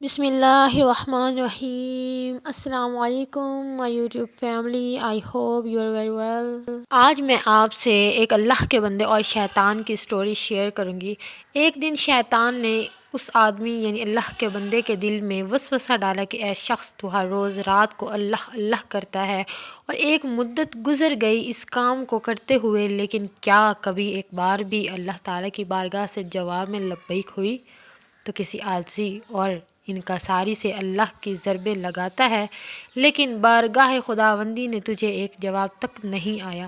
بسم اللہ الرحمن الرحیم۔ السلام علیکم my YouTube family, I hope you are very well. آج میں آپ سے ایک اللہ کے بندے اور شیطان کی سٹوری شیئر کروں گی۔ ایک دن شیطان نے اس آدمی یعنی اللہ کے بندے کے دل میں وسوسہ ڈالا کہ اے شخص، تو ہر روز رات کو اللہ اللہ کرتا ہے اور ایک مدت گزر گئی اس کام کو کرتے ہوئے، لیکن کیا کبھی ایک بار بھی اللہ تعالیٰ کی بارگاہ سے جواب میں لبیک ہوئی؟ تو کسی عاجزی اور انکساری سے اللہ کی ضربیں لگاتا ہے، لیکن بارگاہ خداوندی نے تجھے ایک جواب تک نہیں آیا۔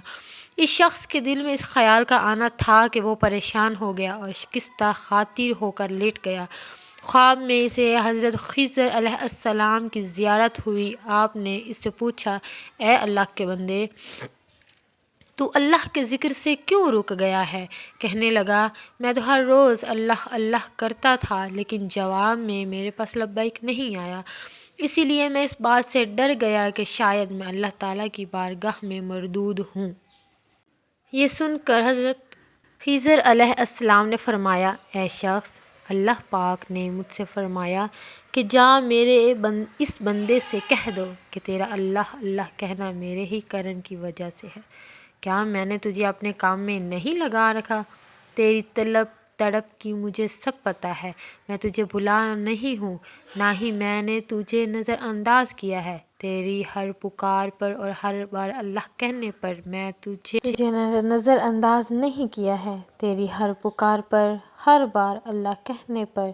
اس شخص کے دل میں اس خیال کا آنا تھا کہ وہ پریشان ہو گیا اور شکستہ خاطر ہو کر لیٹ گیا۔ خواب میں اسے حضرت خضر علیہ السلام کی زیارت ہوئی۔ آپ نے اس سے پوچھا، اے اللہ کے بندے، تو اللہ کے ذکر سے کیوں رک گیا ہے؟ کہنے لگا، میں تو ہر روز اللہ اللہ کرتا تھا، لیکن جواب میں میرے پاس لبیک نہیں آیا، اسی لیے میں اس بات سے ڈر گیا کہ شاید میں اللہ تعالیٰ کی بارگاہ میں مردود ہوں۔ یہ سن کر حضرت خضر علیہ السلام نے فرمایا، اے شخص، اللہ پاک نے مجھ سے فرمایا کہ جا میرے اس بندے سے کہہ دو کہ تیرا اللہ اللہ کہنا میرے ہی کرم کی وجہ سے ہے۔ کیا میں نے تجھے اپنے کام میں نہیں لگا رکھا؟ تیری طلب تڑپ کی مجھے سب پتہ ہے۔ میں تجھے بھلا نہیں ہوں، نہ ہی میں نے تجھے نظر انداز کیا ہے۔ تیری ہر پکار پر اور ہر بار اللہ کہنے پر میں تجھے نظر انداز نہیں کیا ہے۔ تیری ہر پکار پر ہر بار اللہ کہنے پر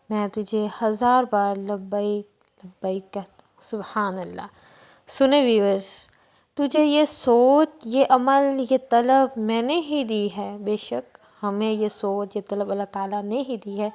میں تجھے 1000 بار لبیک لبیک کہتا ہوں۔ سبحان اللہ۔ سنے ویورز، تجھے یہ سوچ، یہ عمل، یہ طلب میں نے ہی دی ہے۔ بے شک ہمیں یہ سوچ، یہ طلب اللہ تعالیٰ نے ہی دی ہے،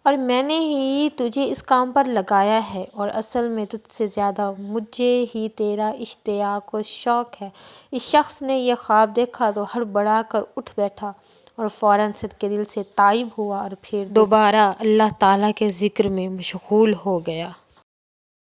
اور میں نے ہی تجھے اس کام پر لگایا ہے، اور اصل میں تجھ سے زیادہ مجھے ہی تیرا اشتیاق و شوق ہے۔ اس شخص نے یہ خواب دیکھا تو ہڑبڑا کر اٹھ بیٹھا اور فوراً صدقے دل سے تائب ہوا اور پھر دوبارہ اللہ تعالیٰ کے ذکر میں مشغول ہو گیا۔